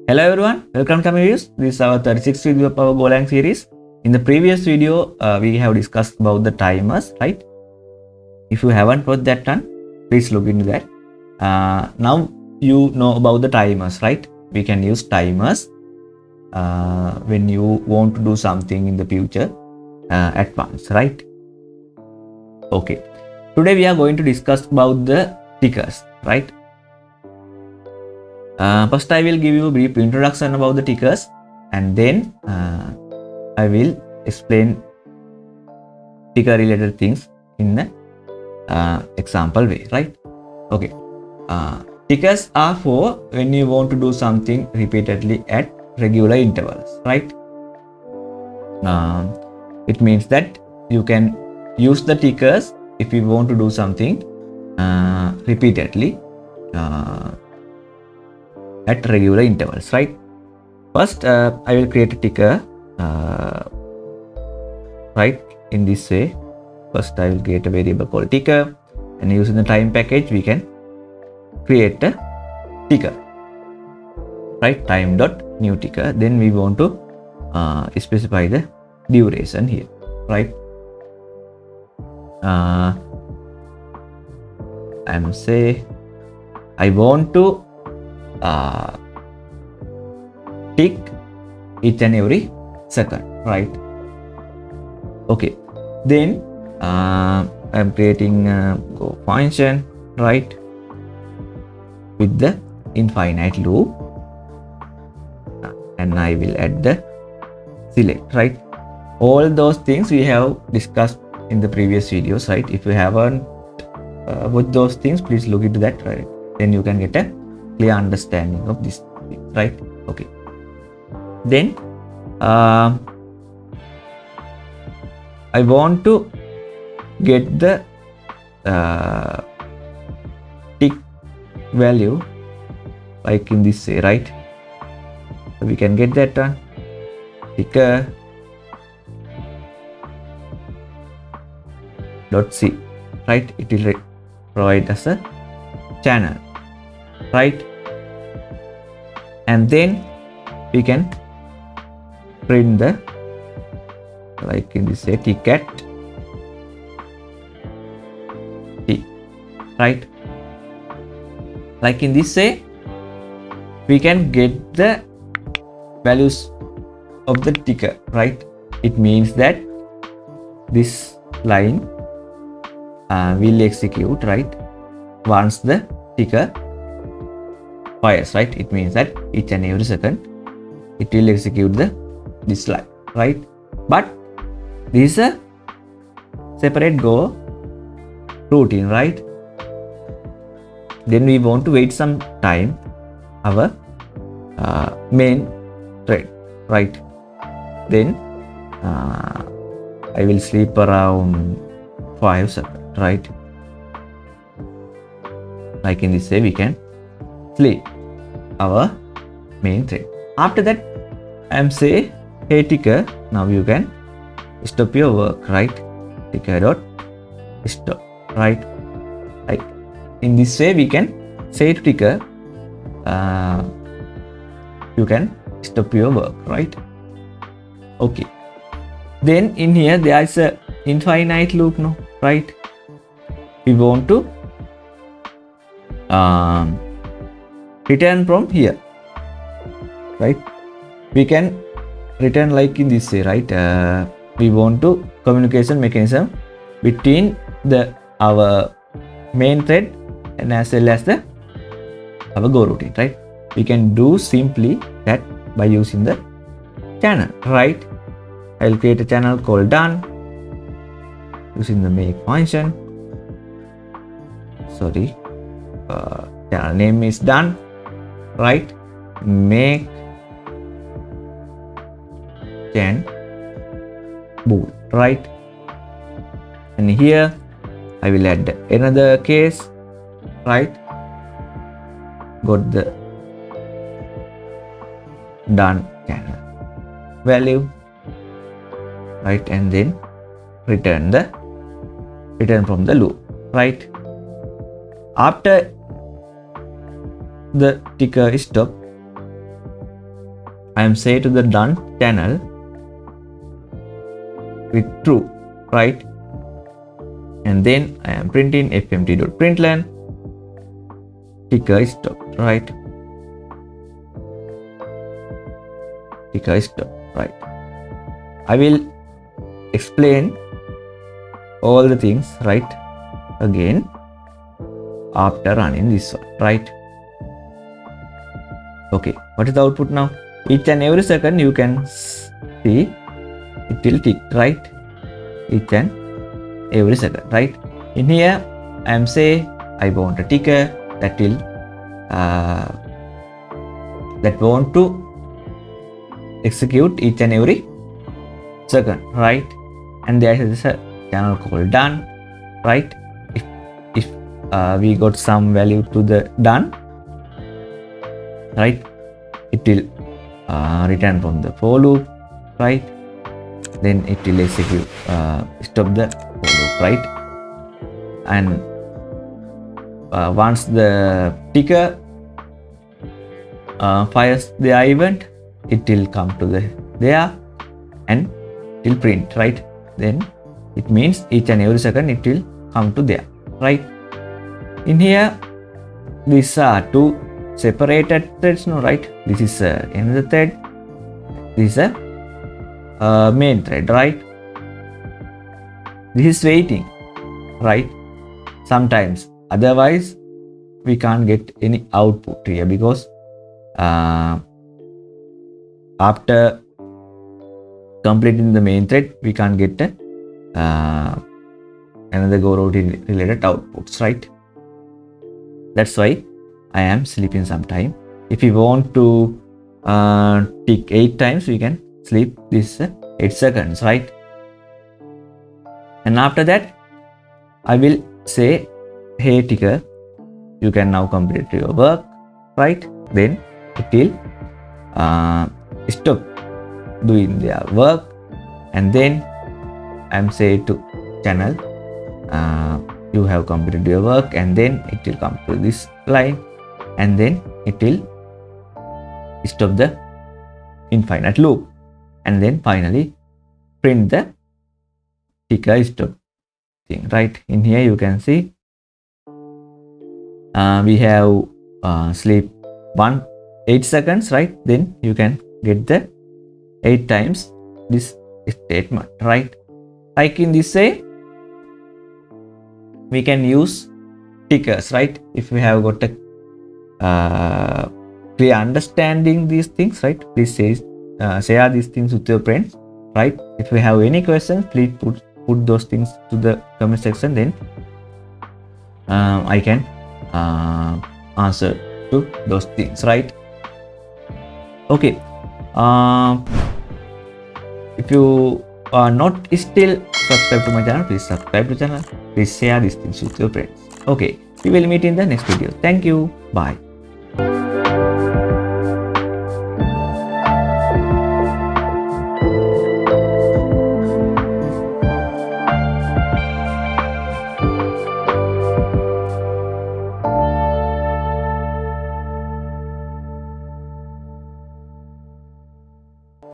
Hello everyone, welcome to ChamiViews. This is our 36th video of our Golang series. In the previous video, we have discussed about the timers, right? If you haven't watched that one, please look into that. Now you know about the timers, right? We can use timers when you want to do something in the future at once, right? Okay. Today we are going to discuss about the tickers, right? First, I will give you a brief introduction about the tickers, and then I will explain ticker related things in an example way, right? Okay. Tickers are for when you want to do something repeatedly at regular intervals, right? It means that you can use the tickers if you want to do something repeatedly at regular intervals, right? First, I will create a ticker, right, in this way. First, I will create a variable called ticker, and using the time package, we can create a ticker, right? Time.NewTicker. Then we want to specify the duration here, right? I want to tick each and every second, right? Okay, then I'm creating a go function, right, with the infinite loop, and I will add the select, right? All those things we have discussed in the previous videos, right? If you haven't watched those things, please look into that, right? Then you can get a clear understanding of this, right? Okay, then I want to get the tick value like in this way, right? So we can get that one, ticker .C, right? It will provide us a channel, right? And then we can print the, like in this way, ticket T, right? Like in this way, we can get the values of the ticker, right? It means that this line will execute, right, once the ticker fires, right? It means that each and every second it will execute this line, right? But this is a separate go routine, right? Then we want to wait some time our main thread, right? Then I will sleep around 5 seconds, right? Like in this way, we can sleep our main thread. After that, I'm say, hey ticker, now you can stop your work, right? Ticker.Stop, right? Like in this way, we can say to ticker, you can stop your work, right? Okay. Then in here, there is a infinite loop, no, right? We want to return from here, right? We can return like in this way, right? We want to communication mechanism between our main thread and as well as our go routine, right? We can do simply that by using the channel, right? I'll create a channel called done using the make function. Sorry, channel name is done, right? Make can bool, right? And here I will add another case, right? Got the done channel value, right? And then return from the loop, right? After the ticker is stopped, I am say to the done channel with true, right? And then I am printing fmt.println ticker is stopped, right? Ticker is stopped, right? I will explain all the things, right, again after running this one, right? Okay, what is the output now? Each and every second you can see it will tick, right? Each and every second, right? In here I am say I want a ticker that will that want to execute each and every second, right? And there is a channel called done, right? If we got some value to the done, right, it will return from the for loop, right? Then it will execute stop the for loop, right? And once the ticker fires the event, it will come to the there and it will print, right? Then it means each and every second it will come to there, right? In here these are two separated threads, no, right? This is another thread, this is a main thread, right? This is waiting, right? Sometimes, otherwise we can't get any output here because after completing the main thread we can't get another goroutine related outputs, right? That's why I am sleeping sometime. If you want to tick 8 times, we can sleep this 8 seconds, right? And after that I will say, hey ticker, you can now complete your work, right? Then it will stop doing their work, and then I'm say to channel, you have completed your work, and then it will come to this line, and then it will stop the infinite loop, and then finally print the ticker stop thing, right? In here you can see we have sleep 8 seconds, right? Then you can get the 8 times this statement, right? Like in this way we can use tickers, right? If we have got a clear understanding these things, right? Please share these things with your friends, right? If you have any questions, please put those things to the comment section, then I can answer to those things, right? Okay, if you are not still subscribed to my channel, please subscribe to the channel, please share these things with your friends. Okay, we will meet in the next video. Thank you, bye.